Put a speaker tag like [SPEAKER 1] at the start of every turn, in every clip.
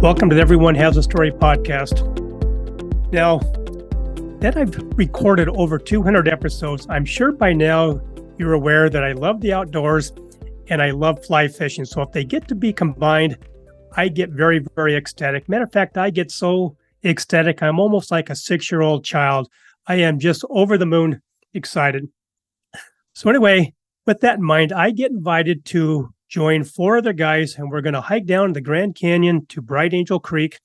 [SPEAKER 1] Welcome to the Everyone Has a Story podcast. Now, that I've recorded over 200 episodes, I'm sure by now you're aware that I love the outdoors and I love fly fishing. So if they get to be combined, I get very, very ecstatic. Matter of fact, I get so ecstatic, I'm almost like a 6-year-old child. I am just over the moon excited. So anyway, with that in mind, I get invited to join 4 other guys, and we're going to hike down the Grand Canyon to Bright Angel Creek,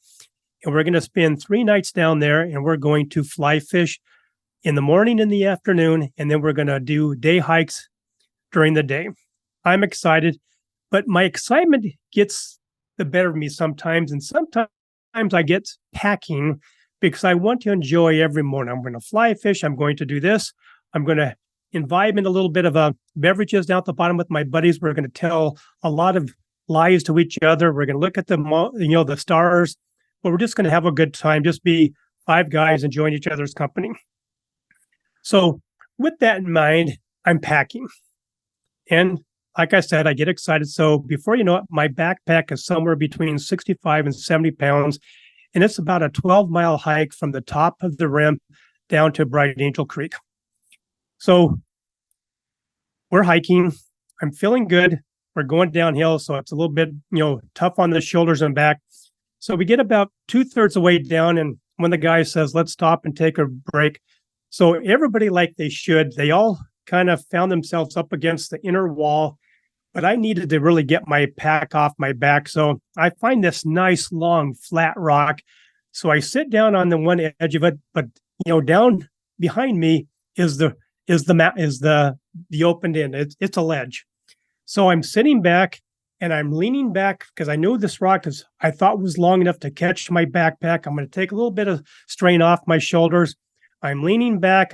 [SPEAKER 1] and we're going to spend 3 nights down there, and we're going to fly fish in the morning and the afternoon, and then we're going to do day hikes during the day. I'm excited, but my excitement gets the better of me sometimes, and sometimes I get packing because I want to enjoy every morning. I'm going to fly fish. I'm going to do this. I'm going to imbibe in a little bit of beverages down at the bottom with my buddies. We're going to tell a lot of lies to each other. We're going to look at the stars, but we're just going to have a good time. Just be 5 guys enjoying each other's company. So with that in mind, I'm packing. And like I said, I get excited. So before you know it, my backpack is somewhere between 65 and 70 pounds. And it's about a 12-mile hike from the top of the rim down to Bright Angel Creek. So we're hiking. I'm feeling good. We're going downhill, so it's a little bit, tough on the shoulders and back. So we get about 2/3 the way down, and when the guy says, let's stop and take a break. So everybody, like they should, they all kind of found themselves up against the inner wall, but I needed to really get my pack off my back. So I find this nice, long, flat rock. So I sit down on the one edge of it, but, down behind me is the opened end. It's a ledge. So I'm sitting back and I'm leaning back because I knew this rock I thought was long enough to catch my backpack. I'm going to take a little bit of strain off my shoulders. I'm leaning back.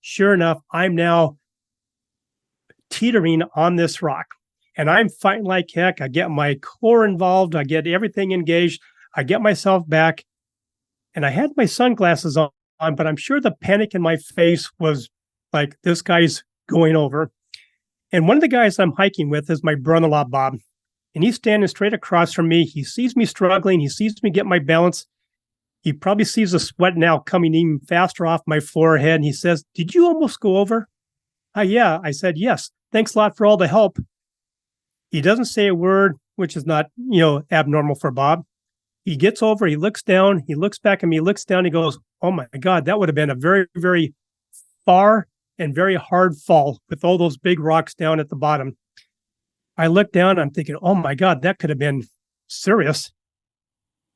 [SPEAKER 1] Sure enough, I'm now teetering on this rock and I'm fighting like heck. I get my core involved. I get everything engaged. I get myself back, and I had my sunglasses on, but I'm sure the panic in my face was like, this guy's going over. And one of the guys I'm hiking with is my brother-in-law, Bob. And he's standing straight across from me. He sees me struggling. He sees me get my balance. He probably sees the sweat now coming even faster off my forehead. And he says, did you almost go over? Yeah. I said, yes. Thanks a lot for all the help. He doesn't say a word, which is not, abnormal for Bob. He gets over, he looks down, he looks back at me, looks down, he goes, oh my God, that would have been a very, very far and very hard fall with all those big rocks down at the bottom. I looked down, I'm thinking, oh my God, that could have been serious.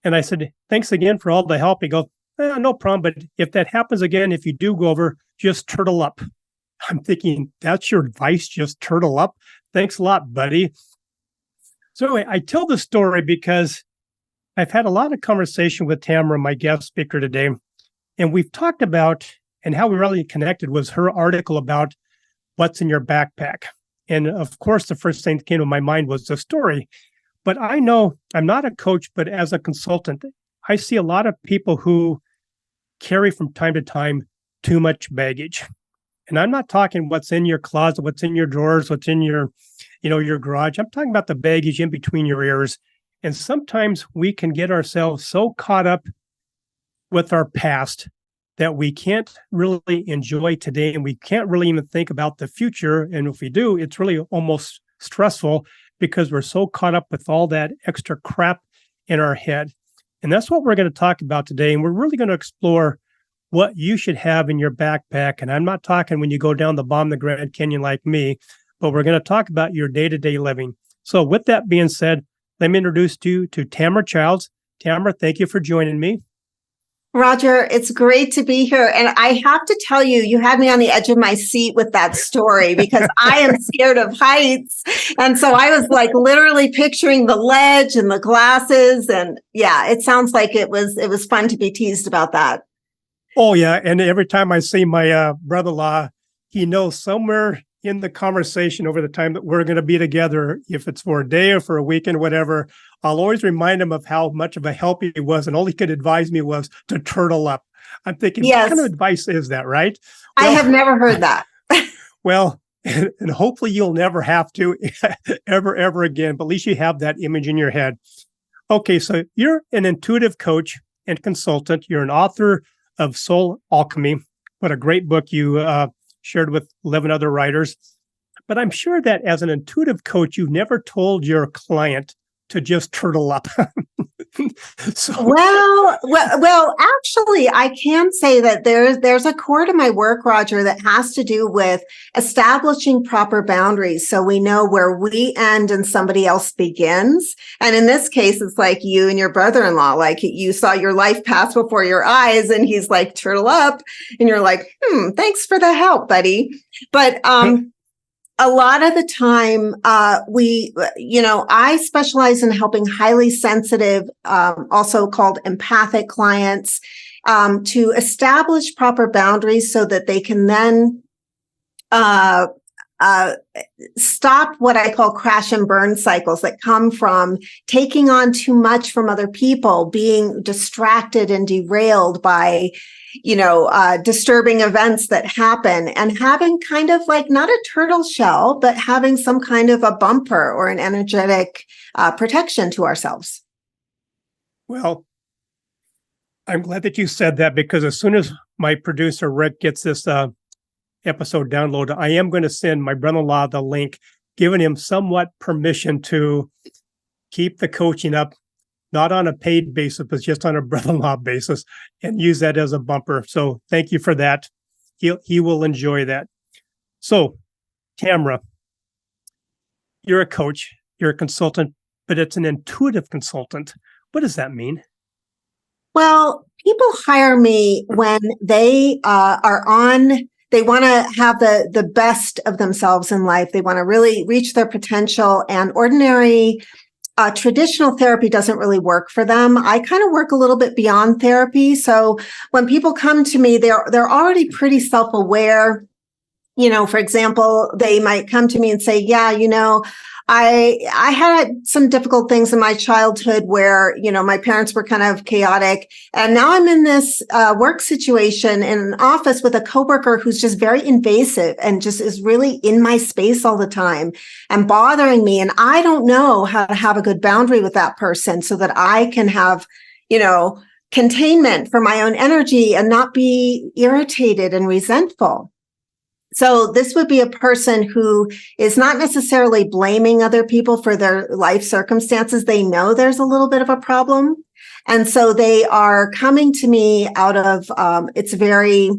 [SPEAKER 1] And I said, thanks again for all the help. He goes, no problem, but if that happens again, if you do go over, just turtle up. I'm thinking, that's your advice, just turtle up? Thanks a lot, buddy. So anyway, I tell the story because I've had a lot of conversation with Tamara, my guest speaker today, and we've talked about, and how we really connected was her article about what's in your backpack. And of course, the first thing that came to my mind was the story. But I know I'm not a coach, but as a consultant, I see a lot of people who carry from time to time too much baggage. And I'm not talking what's in your closet, what's in your drawers, what's in your, your garage. I'm talking about the baggage in between your ears. And sometimes we can get ourselves so caught up with our past that we can't really enjoy today, and we can't really even think about the future. And if we do, it's really almost stressful because we're so caught up with all that extra crap in our head. And that's what we're going to talk about today. And we're really going to explore what you should have in your backpack. And I'm not talking when you go down the bottom of the Grand Canyon like me, but we're going to talk about your day-to-day living. So with that being said, let me introduce you to Tamara Childs. Tamara, thank you for joining me.
[SPEAKER 2] Roger, it's great to be here. And I have to tell you, you had me on the edge of my seat with that story because I am scared of heights. And so I was like literally picturing the ledge and the glasses. And yeah, it sounds like it was fun to be teased about that.
[SPEAKER 1] Oh, yeah. And every time I see my brother-in-law, he knows somewhere in the conversation over the time that we're going to be together, if it's for a day or for a weekend, whatever, I'll always remind him of how much of a help he was. And all he could advise me was to turtle up. I'm thinking,
[SPEAKER 2] yes.
[SPEAKER 1] What kind of advice is that, right?
[SPEAKER 2] Well, I have never heard that.
[SPEAKER 1] Well, and hopefully you'll never have to ever again, but at least you have that image in your head. Okay, so you're an intuitive coach and consultant. You're an author of Soul Alchemy. What a great book you shared with 11 other writers. But I'm sure that as an intuitive coach, you've never told your client to just turtle up. So,
[SPEAKER 2] Actually, I can say that there's a core to my work, Roger, that has to do with establishing proper boundaries so we know where we end and somebody else begins. And in this case, it's like you and your brother-in-law, like you saw your life pass before your eyes, and he's like, turtle up, and you're like, thanks for the help, buddy. But a lot of the time, I specialize in helping highly sensitive, also called empathic clients, to establish proper boundaries so that they can then stop what I call crash and burn cycles that come from taking on too much from other people, being distracted and derailed by disturbing events that happen, and having kind of like not a turtle shell, but having some kind of a bumper or an energetic protection to ourselves.
[SPEAKER 1] well, I'm glad that you said that, because as soon as my producer, Rick, gets this episode downloaded, I am going to send my brother-in-law the link, giving him somewhat permission to keep the coaching up, not on a paid basis, but just on a brother-in-law basis, and use that as a bumper. So thank you for that. He will enjoy that. So, Tamara, you're a coach, you're a consultant, but it's an intuitive consultant. What does that mean?
[SPEAKER 2] Well, people hire me when they they want to have the best of themselves in life. They want to really reach their potential, and ordinary traditional therapy doesn't really work for them. I kind of work a little bit beyond therapy. So when people come to me, they're already pretty self-aware. For example, they might come to me and say, I had some difficult things in my childhood where, my parents were kind of chaotic. And now I'm in this work situation in an office with a coworker who's just very invasive and just is really in my space all the time and bothering me. And I don't know how to have a good boundary with that person so that I can have, containment for my own energy and not be irritated and resentful. So this would be a person who is not necessarily blaming other people for their life circumstances. They know there's a little bit of a problem. And so they are coming to me out of, it's very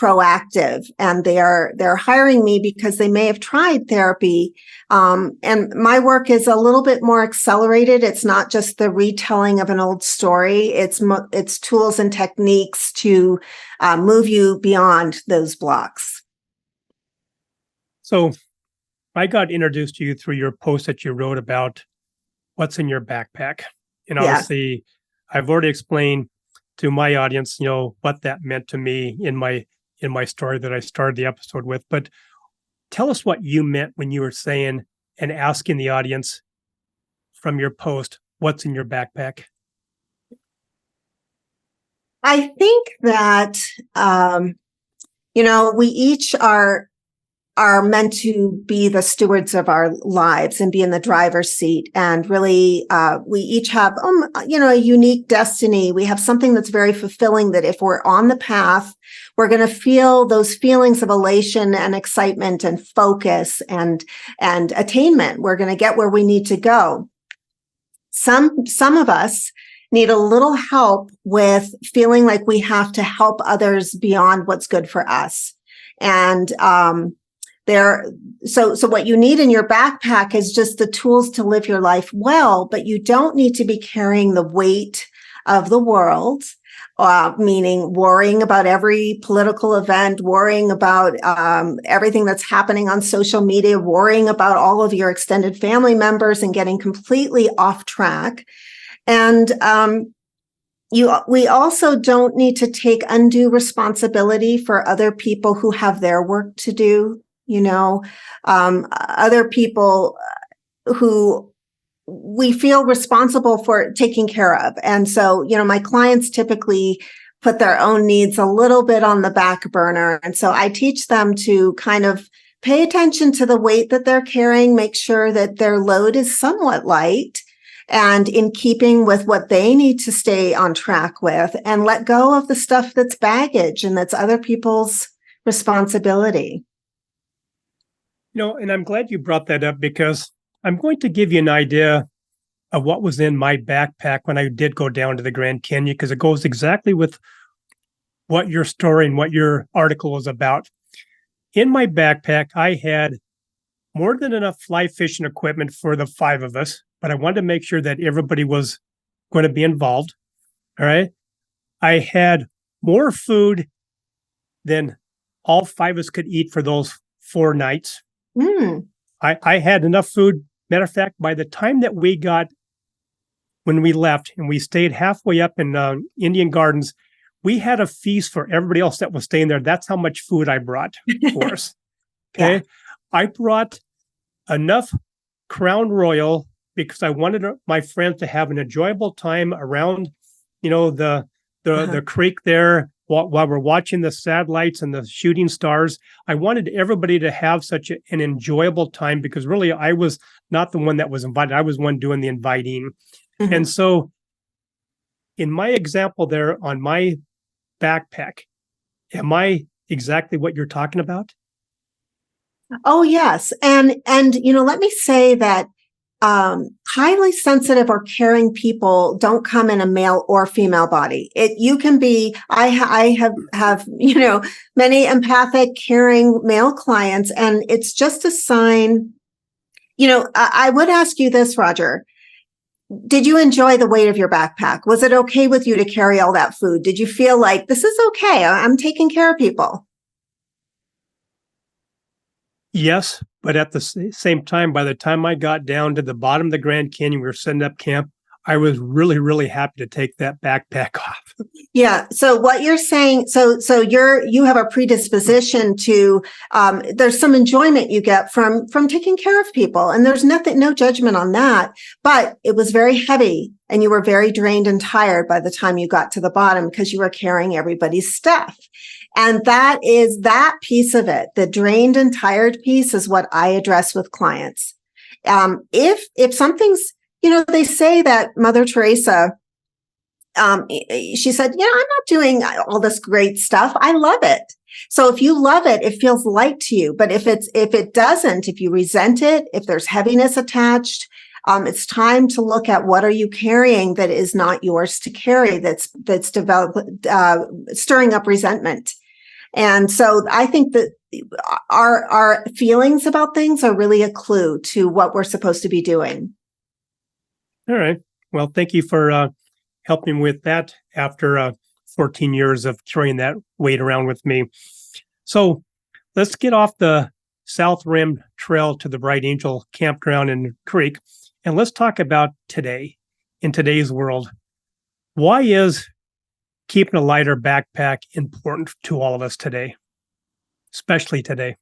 [SPEAKER 2] proactive, and they're hiring me because they may have tried therapy. And my work is a little bit more accelerated. It's not just the retelling of an old story. It's tools and techniques to move you beyond those blocks.
[SPEAKER 1] So I got introduced to you through your post that you wrote about what's in your backpack. And obviously, I've already explained to my audience, what that meant to me in my story that I started the episode with. But tell us what you meant when you were saying and asking the audience from your post, what's in your backpack?
[SPEAKER 2] I think that, we each are meant to be the stewards of our lives and be in the driver's seat. And really, we each have, a unique destiny. We have something that's very fulfilling, that if we're on the path, we're going to feel those feelings of elation and excitement and focus and attainment. We're going to get where we need to go. Some of us need a little help with feeling like we have to help others beyond what's good for us. And, so what you need in your backpack is just the tools to live your life well, but you don't need to be carrying the weight of the world, meaning worrying about every political event, worrying about everything that's happening on social media, worrying about all of your extended family members and getting completely off track. And we also don't need to take undue responsibility for other people who have their work to do. Other people who we feel responsible for taking care of. And so, my clients typically put their own needs a little bit on the back burner. And so I teach them to kind of pay attention to the weight that they're carrying, make sure that their load is somewhat light, and in keeping with what they need to stay on track with, and let go of the stuff that's baggage and that's other people's responsibility.
[SPEAKER 1] And I'm glad you brought that up, because I'm going to give you an idea of what was in my backpack when I did go down to the Grand Canyon, because it goes exactly with what your story and what your article was about. In my backpack, I had more than enough fly fishing equipment for the 5 of us, but I wanted to make sure that everybody was going to be involved. All right. I had more food than all 5 of us could eat for those 4 nights.
[SPEAKER 2] Mm.
[SPEAKER 1] I had enough food. Matter of fact, by the time that when we left and we stayed halfway up in Indian Gardens, we had a feast for everybody else that was staying there. That's how much food I brought for us. Okay. Yeah. I brought enough Crown Royal because I wanted my friends to have an enjoyable time around, the creek there while we're watching the satellites and the shooting stars. I wanted everybody to have such an enjoyable time, because really I was not the one that was invited. I was one doing the inviting. Mm-hmm. And so in my example there on my backpack, am I exactly what you're talking about?
[SPEAKER 2] Oh, yes. And let me say that highly sensitive or caring people don't come in a male or female body. You can be, I have, many empathic, caring male clients, and it's just a sign. I would ask you this, Roger. Did you enjoy the weight of your backpack? Was it okay with you to carry all that food? Did you feel like this is okay? I'm taking care of people?
[SPEAKER 1] Yes, but at the same time, by the time I got down to the bottom of the Grand Canyon, we were setting up camp, I was really, really happy to take that backpack off.
[SPEAKER 2] Yeah. So what you're saying, so you have a predisposition to, there's some enjoyment you get from taking care of people, and there's no judgment on that, but it was very heavy and you were very drained and tired by the time you got to the bottom because you were carrying everybody's stuff. And that piece of it, the drained and tired piece, is what I address with clients. If something's, they say that Mother Teresa, she said, I'm not doing all this great stuff. I love it. So if you love it, it feels light to you. But if it doesn't, if you resent it, if there's heaviness attached, it's time to look at what are you carrying that is not yours to carry, that's developed, stirring up resentment. And so I think that our feelings about things are really a clue to what we're supposed to be doing.
[SPEAKER 1] All right. Well, thank you for helping with that after 14 years of carrying that weight around with me. So let's get off the South Rim Trail to the Bright Angel Campground and Creek, and let's talk about today, in today's world. Why is keeping a lighter backpack important to all of us today, especially today?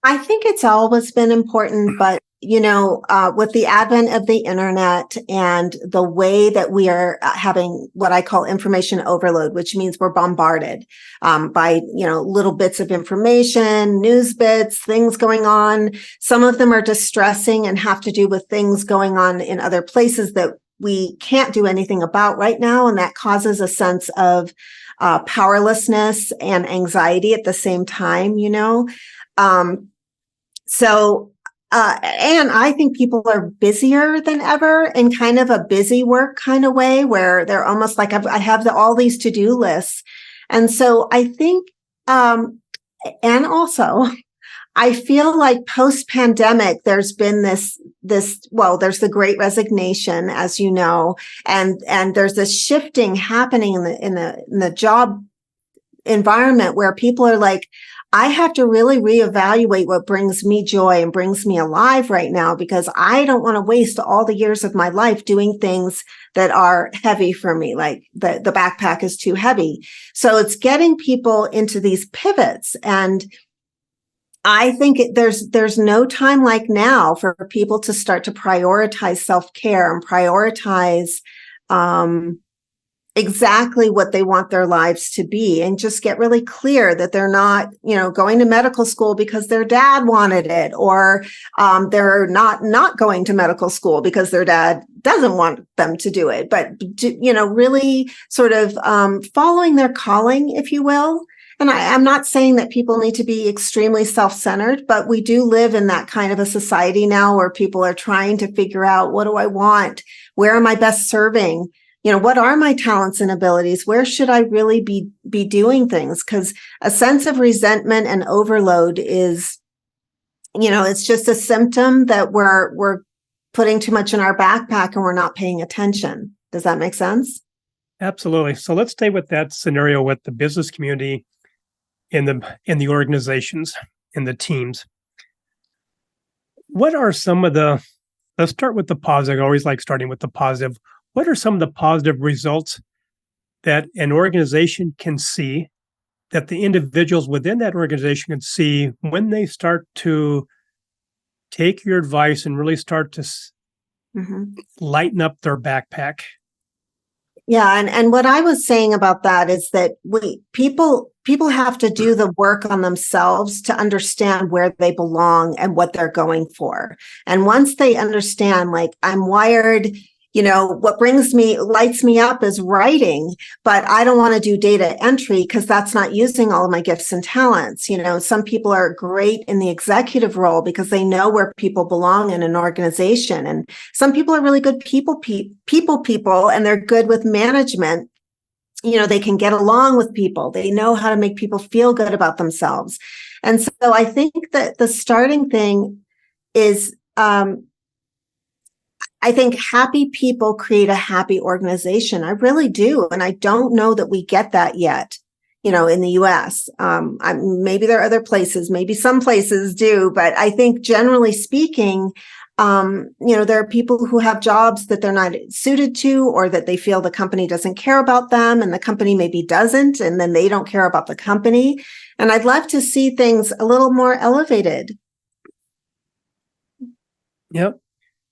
[SPEAKER 2] I think it's always been important, but with the advent of the internet and the way that we are having what I call information overload, which means we're bombarded by, little bits of information, news bits, things going on. Some of them are distressing and have to do with things going on in other places that we can't do anything about right now. And that causes a sense of powerlessness and anxiety at the same time, and I think people are busier than ever in kind of a busy work kind of way, where they're almost like, I have all these to-do lists. And so I think, and also I feel like post-pandemic, there's been there's the Great Resignation, as you know, and there's this shifting happening in the job environment where people are like, I have to really reevaluate what brings me joy and brings me alive right now, because I don't want to waste all the years of my life doing things that are heavy for me, like the backpack is too heavy. So it's getting people into these pivots. And I think there's no time like now for people to start to prioritize self-care and prioritize exactly what they want their lives to be, and just get really clear that they're not, going to medical school because their dad wanted it, or they're not going to medical school because their dad doesn't want them to do it, but really sort of following their calling, if you will. And I'm not saying that people need to be extremely self-centered, but we do live in that kind of a society now where people are trying to figure out, what do I want? Where am I best serving? What are my talents and abilities? Where should I really be doing things? Because a sense of resentment and overload is, it's just a symptom that we're putting too much in our backpack and we're not paying attention. Does that make sense?
[SPEAKER 1] Absolutely. So let's stay with that scenario with the business community in the organizations, in the teams. What are some of let's start with the positive. I always like starting with the positive. What are some of the positive results that an organization can see, that the individuals within that organization can see when they start to take your advice and really start to lighten up their backpack?
[SPEAKER 2] Yeah, and what I was saying about that is that people have to do the work on themselves to understand where they belong and what they're going for. And once they understand, like, I'm wired, what lights me up is writing, but I don't want to do data entry because that's not using all of my gifts and talents. Some people are great in the executive role because they know where people belong in an organization. And some people are really good people, and they're good with management. They can get along with people. They know how to make people feel good about themselves. And so I think that the starting thing is, I think happy people create a happy organization. I really do. And I don't know that we get that yet, in the US. Maybe there are other places, maybe some places do, but I think generally speaking, there are people who have jobs that they're not suited to, or that they feel the company doesn't care about them, and the company maybe doesn't, and then they don't care about the company. And I'd love to see things a little more elevated.
[SPEAKER 1] Yep.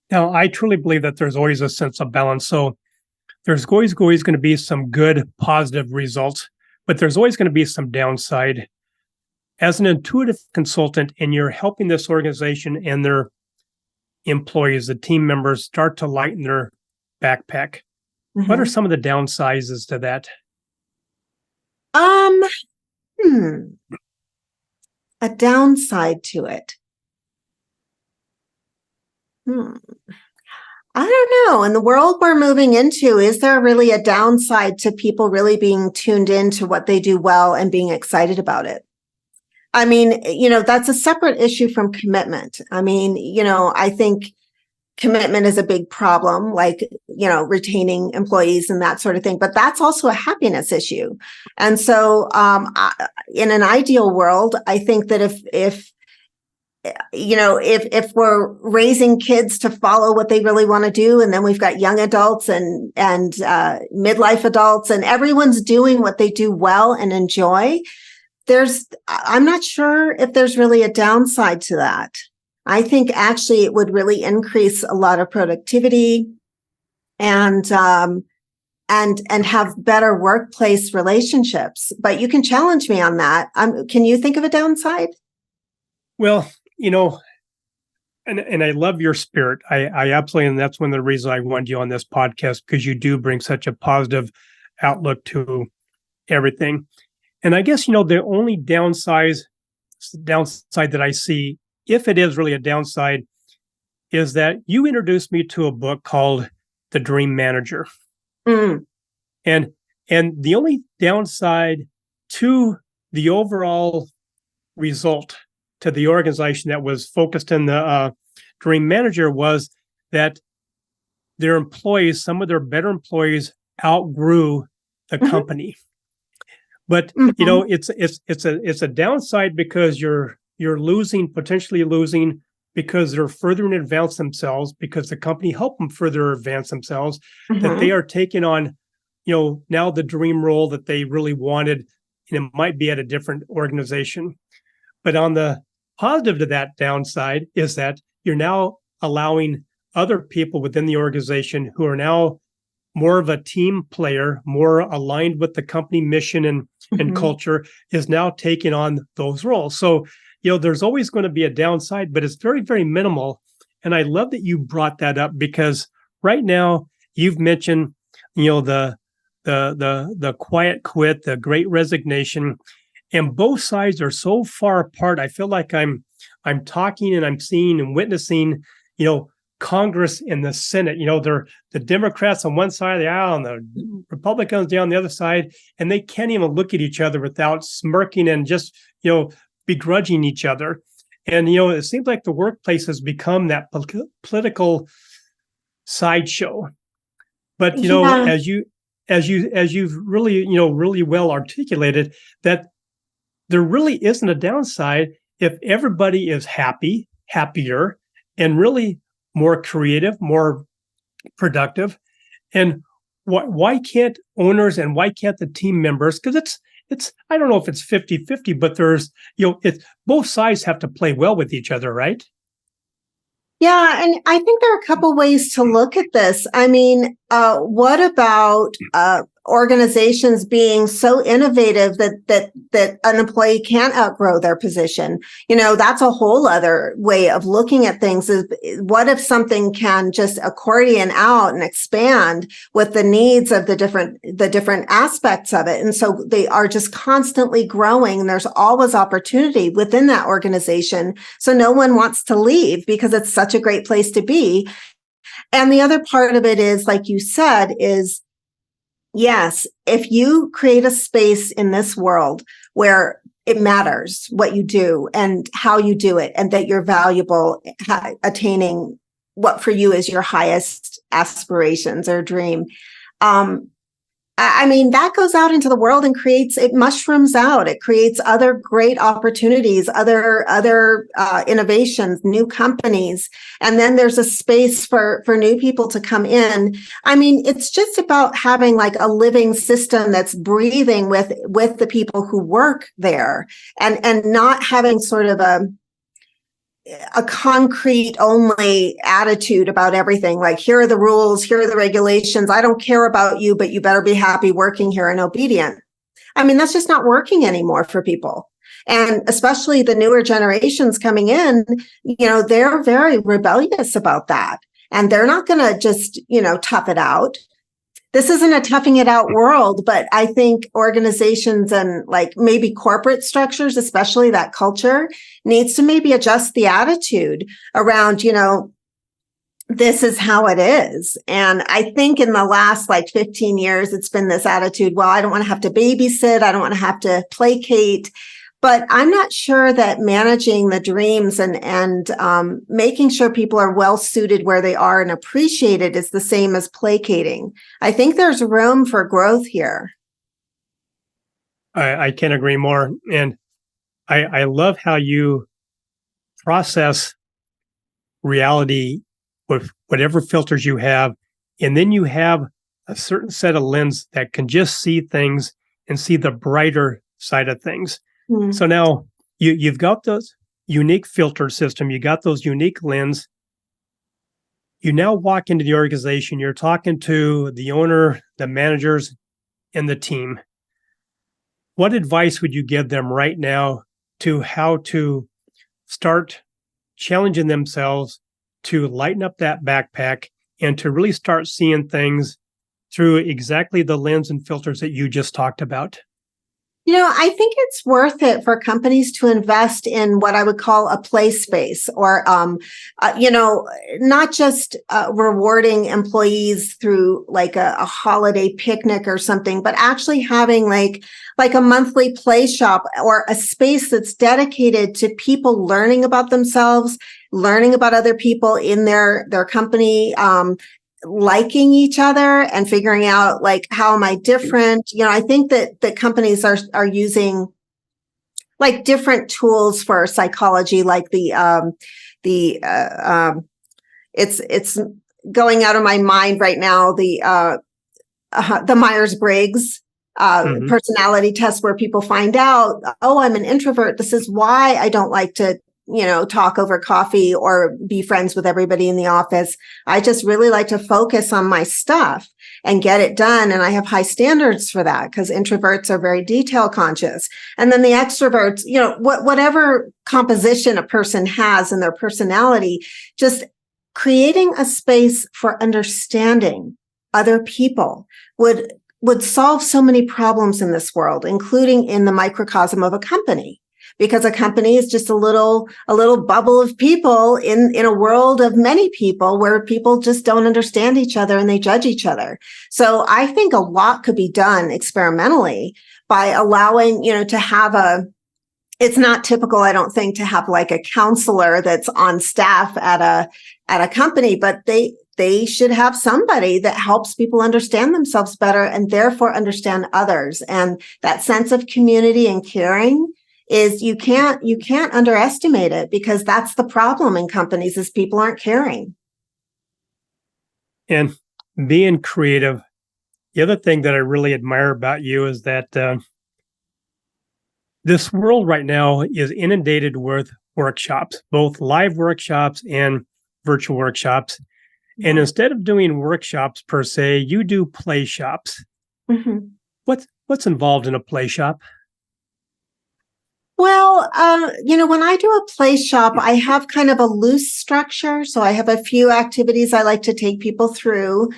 [SPEAKER 1] Now, I truly believe that there's always a sense of balance. So there's always going to be some good, positive results, but there's always going to be some downside. As an intuitive consultant, and you're helping this organization and their employees, the team members, start to lighten their backpack. What are some of the downsizes to that?
[SPEAKER 2] A downside to it. I don't know. In the world we're moving into, is there really a downside to people really being tuned into what they do well and being excited about it? I mean, that's a separate issue from commitment. I mean, I think commitment is a big problem, like, retaining employees and that sort of thing, but that's also a happiness issue. And so, in an ideal world, I think that if we're raising kids to follow what they really want to do, and then we've got young adults and midlife adults, and everyone's doing what they do well and enjoy, I'm not sure if there's really a downside to that. I think actually it would really increase a lot of productivity and have better workplace relationships. But you can challenge me on that. Can you think of a downside?
[SPEAKER 1] Well, and I love your spirit. I absolutely, and that's one of the reasons I wanted you on this podcast, because you do bring such a positive outlook to everything. And I guess, the only downside that I see, if it is really a downside, is that you introduced me to a book called The Dream Manager. And the only downside to the overall result to the organization that was focused in the Dream Manager was that their employees, some of their better employees, outgrew the company. But it's a downside because you're potentially losing, because they're further in advance themselves, because the company helped them further advance themselves, that they are taking on, now the dream role that they really wanted, and it might be at a different organization. But on the positive to that downside is that you're now allowing other people within the organization who are now more of a team player, more aligned with the company mission and culture, is now taking on those roles. So, there's always going to be a downside, but it's very, very minimal. And I love that you brought that up, because right now you've mentioned, the quiet quit, the great resignation, and both sides are so far apart. I feel like I'm talking and I'm seeing and witnessing, Congress and the Senate. They're the Democrats on one side of the aisle and the Republicans down the other side, and they can't even look at each other without smirking and just, begrudging each other. And, it seems like the workplace has become that political sideshow. But, as you've really, really well articulated, that there really isn't a downside if everybody is happier, and really more creative, more productive. And why can't owners and why can't the team members? Because it's I don't know if it's 50-50, but there's, it's both sides have to play well with each other, right?
[SPEAKER 2] Yeah, and I think there are a couple ways to look at this. I mean, what about organizations being so innovative that an employee can't outgrow their position? That's a whole other way of looking at things. Is what if something can just accordion out and expand with the needs of the different aspects of it, and so they are just constantly growing, and there's always opportunity within that organization. So no one wants to leave because it's such a great place to be. And the other part of it is, like you said, is yes, if you create a space in this world where it matters what you do and how you do it, and that you're valuable, attaining what for you is your highest aspirations or dream, I mean, that goes out into the world and it mushrooms out. It creates other great opportunities, other innovations, new companies. And then there's a space for new people to come in. I mean, it's just about having like a living system that's breathing with the people who work there, and not having sort of a concrete only attitude about everything. Like, here are the rules, here are the regulations. I don't care about you, but you better be happy working here and obedient. I mean, that's just not working anymore for people. And especially the newer generations coming in, they're very rebellious about that. And they're not going to just, tough it out. This isn't a toughing it out world, but I think organizations and like maybe corporate structures, especially that culture, needs to maybe adjust the attitude around, this is how it is. And I think in the last 15 years, it's been this attitude, well, I don't want to have to babysit. I don't want to have to placate. But I'm not sure that managing the dreams and making sure people are well suited where they are and appreciated is the same as placating. I think there's room for growth here.
[SPEAKER 1] I can't agree more. And I love how you process reality with whatever filters you have. And then you have a certain set of lens that can just see things and see the brighter side of things. So now you've got those unique filter system, you got those unique lens. You now walk into the organization, you're talking to the owner, the managers, and the team. What advice would you give them right now to how to start challenging themselves to lighten up that backpack and to really start seeing things through exactly the lens and filters that you just talked about?
[SPEAKER 2] I think it's worth it for companies to invest in what I would call a play space, or, not just rewarding employees through like a holiday picnic or something, but actually having like a monthly play shop or a space that's dedicated to people learning about themselves, learning about other people in their company, liking each other and figuring out like, how am I different? I think that companies are using like different tools for psychology, like it's going out of my mind right now, the Myers-Briggs personality test, where people find out, oh, I'm an introvert. This is why I don't like to talk over coffee or be friends with everybody in the office. I just really like to focus on my stuff and get it done. And I have high standards for that because introverts are very detail conscious. And then the extroverts, whatever composition a person has in their personality, just creating a space for understanding other people would solve so many problems in this world, including in the microcosm of a company, because a company is just a little bubble of people in a world of many people where people just don't understand each other and they judge each other. So I think a lot could be done experimentally by allowing, to have it's not typical, I don't think, to have like a counselor that's on staff at a company, but they should have somebody that helps people understand themselves better and therefore understand others. And that sense of community and caring is you can't underestimate it, because that's the problem in companies is people aren't caring.
[SPEAKER 1] And being creative, the other thing that I really admire about you is that this world right now is inundated with workshops, both live workshops and virtual workshops. And instead of doing workshops per se, you do play shops.
[SPEAKER 2] Mm-hmm.
[SPEAKER 1] What's involved in a play shop?
[SPEAKER 2] Well, when I do a play shop, I have kind of a loose structure. So I have a few activities I like to take people through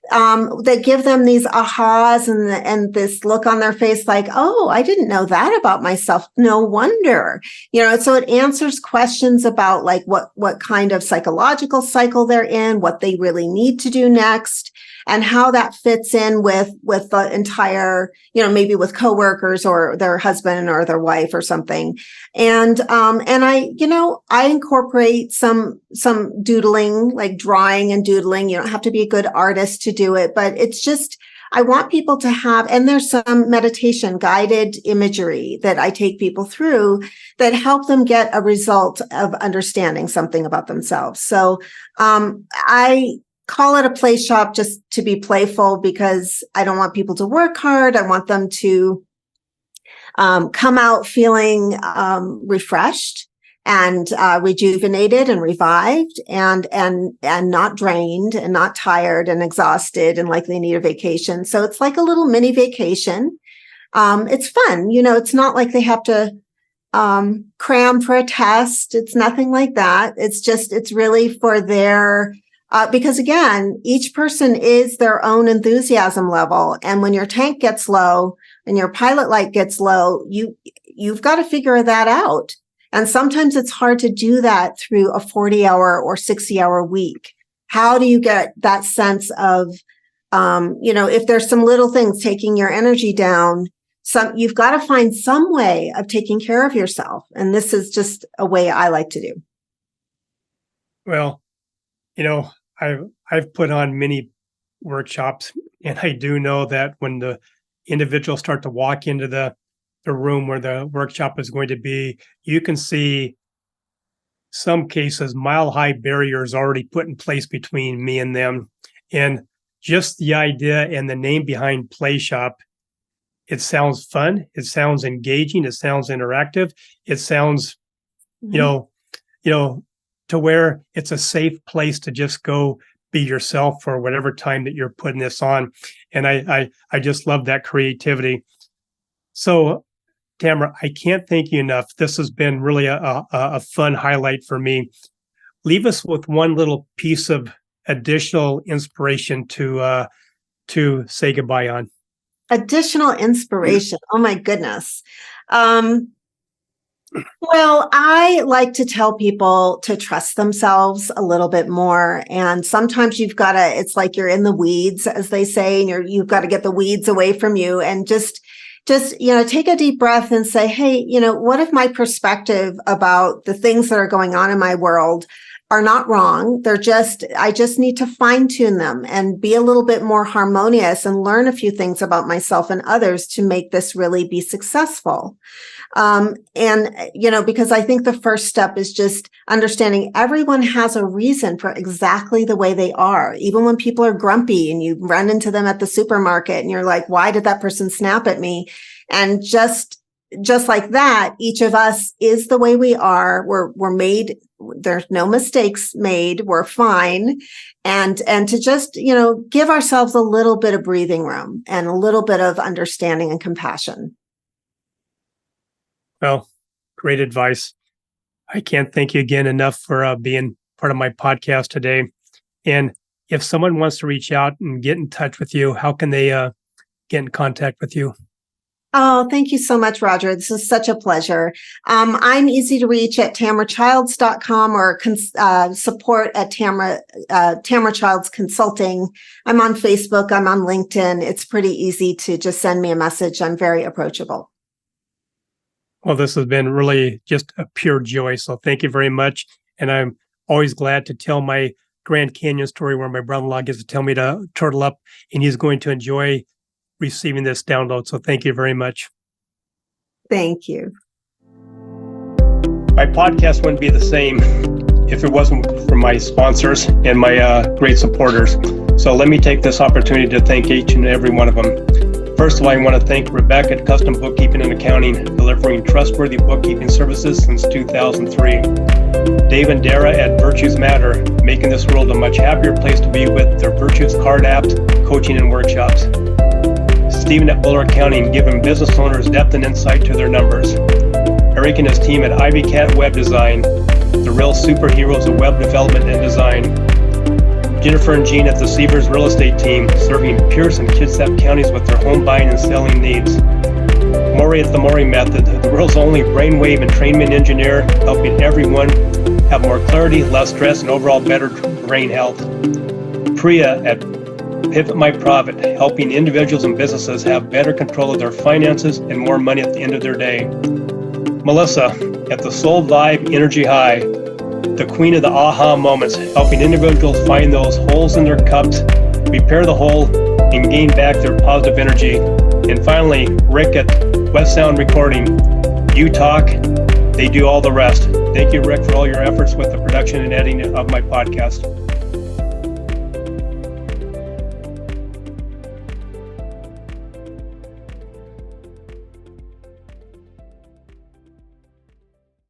[SPEAKER 2] that give them these ahas and this look on their face like, oh, I didn't know that about myself. No wonder, so it answers questions about like what kind of psychological cycle they're in, what they really need to do next, and how that fits in with the entire, maybe with coworkers or their husband or their wife or something. And I incorporate some doodling, like drawing and doodling. You don't have to be a good artist to do it, but it's just, I want people to have, and there's some meditation guided imagery that I take people through that help them get a result of understanding something about themselves. So, I call it a play shop just to be playful, because I don't want people to work hard. I want them to come out feeling refreshed and rejuvenated and revived and not drained and not tired and exhausted and like they need a vacation. So it's like a little mini vacation. It's fun. It's not like they have to cram for a test. It's nothing like that. It's really for their because again, each person is their own enthusiasm level. And when your tank gets low and your pilot light gets low, you've got to figure that out. And sometimes it's hard to do that through a 40-hour or 60-hour week. How do you get that sense of, if there's some little things taking your energy down, you've got to find some way of taking care of yourself. And this is just a way I like to do.
[SPEAKER 1] Well, I've put on many workshops, and I do know that when the individuals start to walk into the room where the workshop is going to be, you can see some cases mile-high barriers already put in place between me and them. And just the idea and the name behind Play Shop, it sounds fun, it sounds engaging, it sounds interactive, it sounds, to where it's a safe place to just go be yourself for whatever time that you're putting this on. And I just love that creativity. So, Tamara, I can't thank you enough. This has been really a fun highlight for me. Leave us with one little piece of additional inspiration to say goodbye on.
[SPEAKER 2] Additional inspiration. Oh my goodness. Well, I like to tell people to trust themselves a little bit more. And sometimes it's like you're in the weeds, as they say, and you've got to get the weeds away from you and just take a deep breath and say, hey, what if my perspective about the things that are going on in my world are not wrong? I just need to fine tune them and be a little bit more harmonious and learn a few things about myself and others to make this really be successful. Because I think the first step is just understanding everyone has a reason for exactly the way they are. Even when people are grumpy and you run into them at the supermarket and you're like, why did that person snap at me? And just just like that, each of us is the way we are. We're made. There's no mistakes made. We're fine. And to just, give ourselves a little bit of breathing room and a little bit of understanding and compassion.
[SPEAKER 1] Well, great advice. I can't thank you again enough for being part of my podcast today. And if someone wants to reach out and get in touch with you, how can they get in contact with you?
[SPEAKER 2] Oh, thank you so much, Roger. This is such a pleasure. I'm easy to reach at tamarachilds.com or support at Tamara Childs Consulting. I'm on Facebook. I'm on LinkedIn. It's pretty easy to just send me a message. I'm very approachable.
[SPEAKER 1] Well, this has been really just a pure joy. So thank you very much. And I'm always glad to tell my Grand Canyon story where my brother-in-law gets to tell me to turtle up, and he's going to enjoy receiving this download. So thank you very much.
[SPEAKER 2] Thank you.
[SPEAKER 1] My podcast wouldn't be the same if it wasn't for my sponsors and my great supporters. So let me take this opportunity to thank each and every one of them. First of all, I want to thank Rebecca at Custom Bookkeeping and Accounting, delivering trustworthy bookkeeping services since 2003. Dave and Dara at Virtues Matter, making this world a much happier place to be with their Virtues Card apps, coaching, and workshops. Stephen at Buller Accounting, giving business owners depth and insight to their numbers. Eric and his team at Ivy Cat Web Design, the real superheroes of web development and design. Jennifer and Jean at the Seavers Real Estate Team, serving Pierce and Kitsap counties with their home buying and selling needs. Maury at the Maury Method, the world's only brainwave entrainment engineer, helping everyone have more clarity, less stress, and overall better brain health. Priya at Pivot My Profit, helping individuals and businesses have better control of their finances and more money at the end of their day. Melissa at the Soul Vibe Energy High, the queen of the aha moments, helping individuals find those holes in their cups, repair the hole, and gain back their positive energy. And finally, Rick at West Sound Recording. You talk, they do all the rest. Thank you, Rick, for all your efforts with the production and editing of my podcast.